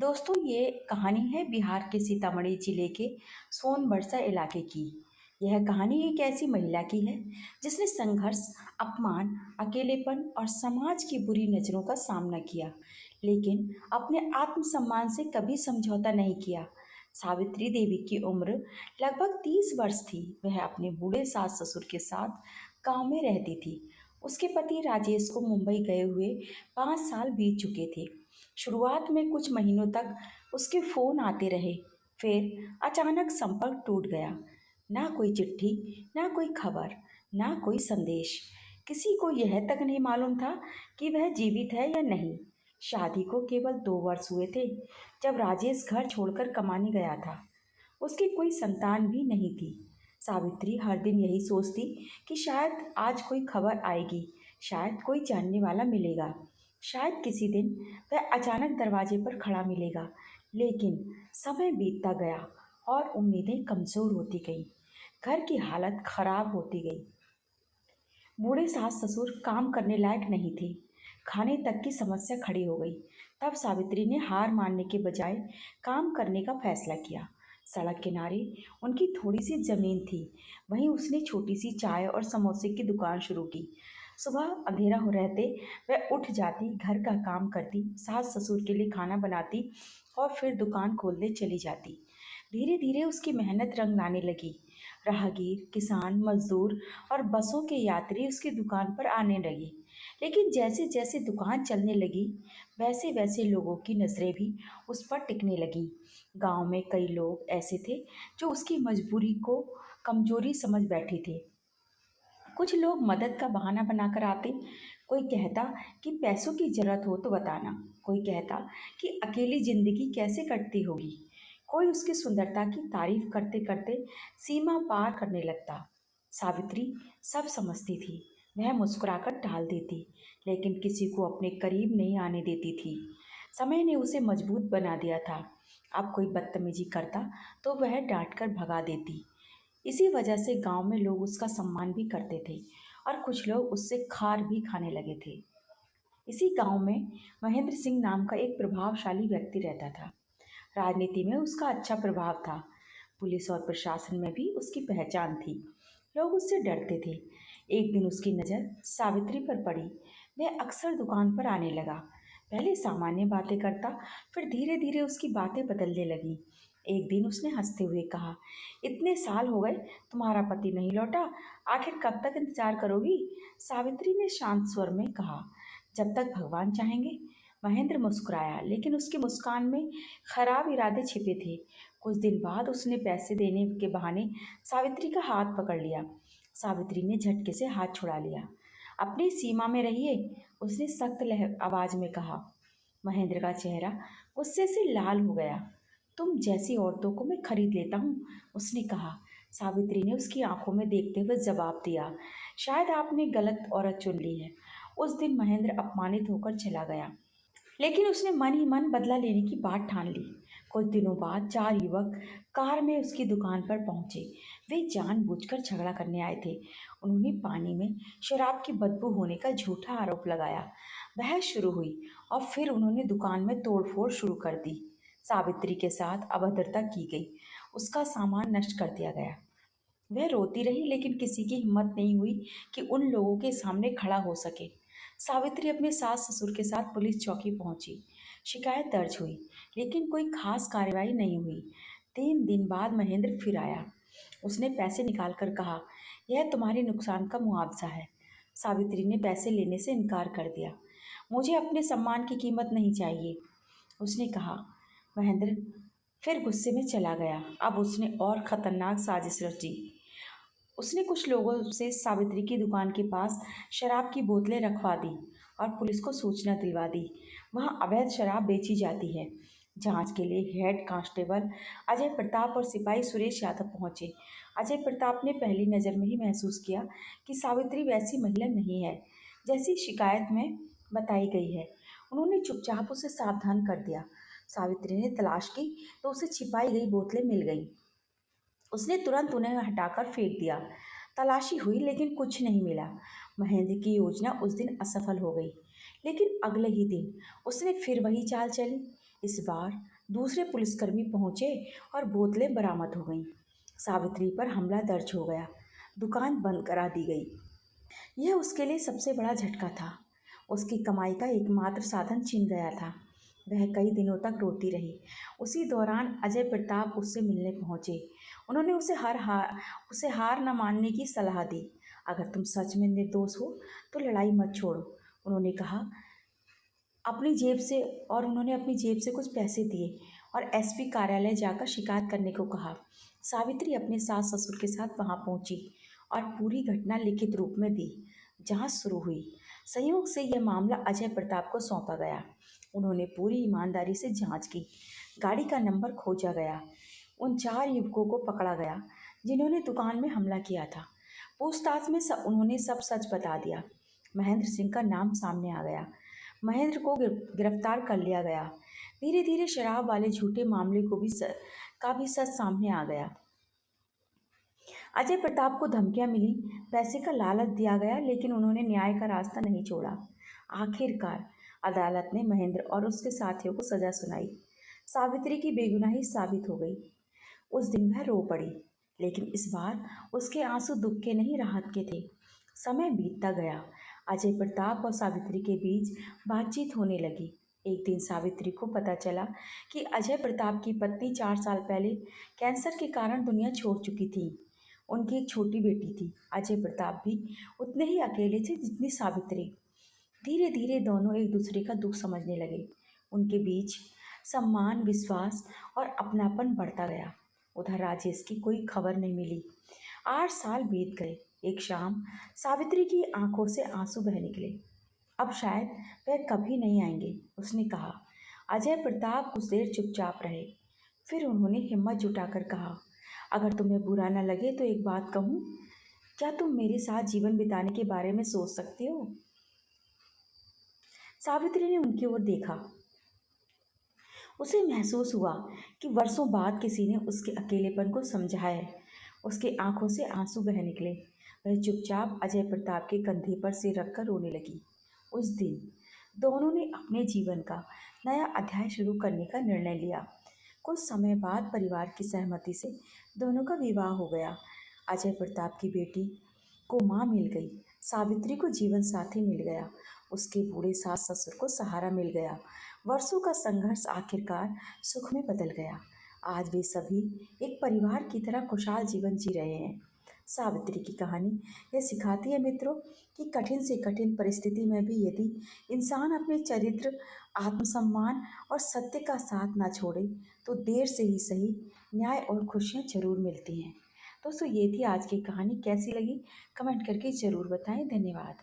दोस्तों, ये कहानी है बिहार के सीतामढ़ी जिले के सोनबरसा इलाके की। यह कहानी एक ऐसी महिला की है जिसने संघर्ष, अपमान, अकेलेपन और समाज की बुरी नज़रों का सामना किया, लेकिन अपने आत्मसम्मान से कभी समझौता नहीं किया। सावित्री देवी की उम्र लगभग 30 वर्ष थी। वह अपने बूढ़े सास ससुर के साथ गांव में रहती थी। उसके पति राजेश को मुंबई गए हुए 5 साल बीत चुके थे। शुरुआत में कुछ महीनों तक उसके फोन आते रहे, फिर अचानक संपर्क टूट गया। ना कोई चिट्ठी, ना कोई खबर, ना कोई संदेश। किसी को यह तक नहीं मालूम था कि वह जीवित है या नहीं। शादी को केवल 2 वर्ष हुए थे जब राजेश घर छोड़कर कमाने गया था। उसकी कोई संतान भी नहीं थी। सावित्री हर दिन यही सोचती कि शायद आज कोई खबर आएगी, शायद कोई जानने वाला मिलेगा, शायद किसी दिन वह अचानक दरवाजे पर खड़ा मिलेगा। लेकिन समय बीतता गया और उम्मीदें कमजोर होती गईं। घर की हालत खराब होती गई। बूढ़े सास ससुर काम करने लायक नहीं थे। खाने तक की समस्या खड़ी हो गई। तब सावित्री ने हार मानने के बजाय काम करने का फैसला किया। सड़क किनारे उनकी थोड़ी सी जमीन थी। वहीं उसने छोटी सी चाय और समोसे की दुकान शुरू की। सुबह अंधेरा हो रहते वह उठ जाती, घर का काम करती, सास ससुर के लिए खाना बनाती और फिर दुकान खोलने चली जाती। धीरे धीरे उसकी मेहनत रंग लाने लगी। राहगीर, किसान, मजदूर और बसों के यात्री उसकी दुकान पर आने लगे। लेकिन जैसे जैसे दुकान चलने लगी, वैसे वैसे लोगों की नज़रें भी उस पर टिकने लगी। गांव में कई लोग ऐसे थे जो उसकी मजबूरी को कमजोरी समझ बैठे थे। कुछ लोग मदद का बहाना बनाकर आते। कोई कहता कि पैसों की जरूरत हो तो बताना। कोई कहता कि अकेली जिंदगी कैसे कटती होगी। कोई उसकी सुंदरता की तारीफ करते करते सीमा पार करने लगता। सावित्री सब समझती थी। वह मुस्कुराकर टाल देती, लेकिन किसी को अपने करीब नहीं आने देती थी। समय ने उसे मजबूत बना दिया था। अब कोई बदतमीजी करता तो वह डांट कर भगा देती। इसी वजह से गांव में लोग उसका सम्मान भी करते थे और कुछ लोग उससे खार भी खाने लगे थे। इसी गांव में महेंद्र सिंह नाम का एक प्रभावशाली व्यक्ति रहता था। राजनीति में उसका अच्छा प्रभाव था। पुलिस और प्रशासन में भी उसकी पहचान थी। लोग उससे डरते थे। एक दिन उसकी नज़र सावित्री पर पड़ी। वह अक्सर दुकान पर आने लगा। पहले सामान्य बातें करता, फिर धीरे धीरे उसकी बातें बदलने लगी। एक दिन उसने हंसते हुए कहा, इतने साल हो गए, तुम्हारा पति नहीं लौटा, आखिर कब तक इंतजार करोगी? सावित्री ने शांत स्वर में कहा, जब तक भगवान चाहेंगे। महेंद्र मुस्कुराया, लेकिन उसकी मुस्कान में खराब इरादे छिपे थे। कुछ दिन बाद उसने पैसे देने के बहाने सावित्री का हाथ पकड़ लिया। सावित्री ने झटके से हाथ छुड़ा लिया। अपनी सीमा में रहिए, उसने सख्त आवाज में कहा। महेंद्र का चेहरा गुस्से से लाल हो गया। तुम जैसी औरतों को मैं खरीद लेता हूँ, उसने कहा। सावित्री ने उसकी आंखों में देखते हुए जवाब दिया, शायद आपने गलत औरत चुन ली है। उस दिन महेंद्र अपमानित होकर चला गया, लेकिन उसने मन ही मन बदला लेने की बात ठान ली। कुछ दिनों बाद 4 युवक कार में उसकी दुकान पर पहुंचे। वे जानबूझकर झगड़ा करने आए थे। उन्होंने पानी में शराब की बदबू होने का झूठा आरोप लगाया। बहस शुरू हुई और फिर उन्होंने दुकान में तोड़फोड़ शुरू कर दी। सावित्री के साथ अभद्रता की गई। उसका सामान नष्ट कर दिया गया। वह रोती रही, लेकिन किसी की हिम्मत नहीं हुई कि उन लोगों के सामने खड़ा हो सके। सावित्री अपने सास ससुर के साथ पुलिस चौकी पहुंची। शिकायत दर्ज हुई, लेकिन कोई खास कार्रवाई नहीं हुई। 3 दिन बाद महेंद्र फिर आया। उसने पैसे निकालकर कहा, यह तुम्हारे नुकसान का मुआवजा है। सावित्री ने पैसे लेने से इनकार कर दिया। मुझे अपने सम्मान की कीमत नहीं चाहिए, उसने कहा। महेंद्र फिर गुस्से में चला गया। अब उसने और खतरनाक साजिश रची। उसने कुछ लोगों से सावित्री की दुकान के पास शराब की बोतलें रखवा दी और पुलिस को सूचना दिलवा दी। वहाँ अवैध शराब बेची जाती है। जांच के लिए हेड कांस्टेबल अजय प्रताप और सिपाही सुरेश यादव पहुंचे। अजय प्रताप ने पहली नज़र में ही महसूस किया कि सावित्री वैसी महिला नहीं है जैसी शिकायत में बताई गई है। उन्होंने चुपचाप उसे सावधान कर दिया। सावित्री ने तलाश की तो उसे छिपाई गई बोतलें मिल गईं। उसने तुरंत उन्हें हटाकर फेंक दिया। तलाशी हुई, लेकिन कुछ नहीं मिला। महेंद्र की योजना उस दिन असफल हो गई। लेकिन अगले ही दिन उसने फिर वही चाल चली। इस बार दूसरे पुलिसकर्मी पहुंचे और बोतलें बरामद हो गईं। सावित्री पर हमला दर्ज हो गया। दुकान बंद करा दी गई। यह उसके लिए सबसे बड़ा झटका था। उसकी कमाई का एकमात्र साधन छिन गया था। वह कई दिनों तक रोती रही। उसी दौरान अजय प्रताप उससे मिलने पहुंचे। उन्होंने उसे हार न मानने की सलाह दी। अगर तुम सच में निर्दोष हो तो लड़ाई मत छोड़ो, उन्होंने कहा। अपनी जेब से और उन्होंने अपनी जेब से कुछ पैसे दिए और एसपी कार्यालय जाकर शिकायत करने को कहा। सावित्री अपने सास ससुर के साथ वहां पहुंची और पूरी घटना लिखित रूप में दी। जांच शुरू हुई। संयोग से यह मामला अजय प्रताप को सौंपा गया। उन्होंने पूरी ईमानदारी से जांच की। गाड़ी का नंबर खोजा गया। उन 4 युवकों को पकड़ा गया जिन्होंने दुकान में हमला किया था। पूछताछ में उन्होंने सब सच बता दिया। महेंद्र सिंह का नाम सामने आ गया। महेंद्र को गिरफ्तार कर लिया गया। धीरे धीरे शराब वाले झूठे मामले का भी सच सामने आ गया। अजय प्रताप को धमकियां मिली, पैसे का लालच दिया गया, लेकिन उन्होंने न्याय का रास्ता नहीं छोड़ा। आखिरकार अदालत ने महेंद्र और उसके साथियों को सजा सुनाई। सावित्री की बेगुनाही साबित हो गई। उस दिन वह रो पड़ी, लेकिन इस बार उसके आंसू दुख के नहीं, राहत के थे। समय बीतता गया। अजय प्रताप और सावित्री के बीच बातचीत होने लगी। एक दिन सावित्री को पता चला कि अजय प्रताप की पत्नी 4 साल पहले कैंसर के कारण दुनिया छोड़ चुकी थी। उनकी एक छोटी बेटी थी। अजय प्रताप भी उतने ही अकेले थे जितनी सावित्री। धीरे धीरे दोनों एक दूसरे का दुख समझने लगे। उनके बीच सम्मान, विश्वास और अपनापन बढ़ता गया। उधर राजेश की कोई खबर नहीं मिली। 8 साल बीत गए। एक शाम सावित्री की आंखों से आंसू बह निकले। अब शायद वह कभी नहीं आएंगे, उसने कहा। अजय प्रताप कुछ देर चुपचाप रहे। फिर उन्होंने हिम्मत जुटाकर कहा, अगर तुम्हें बुरा न लगे तो एक बात कहूँ। क्या तुम मेरे साथ जीवन बिताने के बारे में सोच सकते हो? सावित्री ने उनकी ओर देखा। उसे महसूस हुआ कि वर्षों बाद किसी ने उसके अकेलेपन को समझा है। उसकी आंखों से आंसू बह निकले। वह चुपचाप अजय प्रताप के कंधे पर सिर रखकर रोने लगी। उस दिन दोनों ने अपने जीवन का नया अध्याय शुरू करने का निर्णय लिया। कुछ समय बाद परिवार की सहमति से दोनों का विवाह हो गया। अजय प्रताप की बेटी को माँ मिल गई। सावित्री को जीवन साथी मिल गया। उसके बूढ़े सास ससुर को सहारा मिल गया। वर्षों का संघर्ष आखिरकार सुख में बदल गया। आज वे सभी एक परिवार की तरह खुशहाल जीवन जी रहे हैं। सावित्री की कहानी यह सिखाती है मित्रों कि कठिन से कठिन परिस्थिति में भी यदि इंसान अपने चरित्र, आत्मसम्मान और सत्य का साथ ना छोड़े तो देर से ही सही न्याय और खुशियाँ जरूर मिलती हैं। दोस्तों, ये थी आज की कहानी। कैसी लगी कमेंट करके ज़रूर बताएं। धन्यवाद।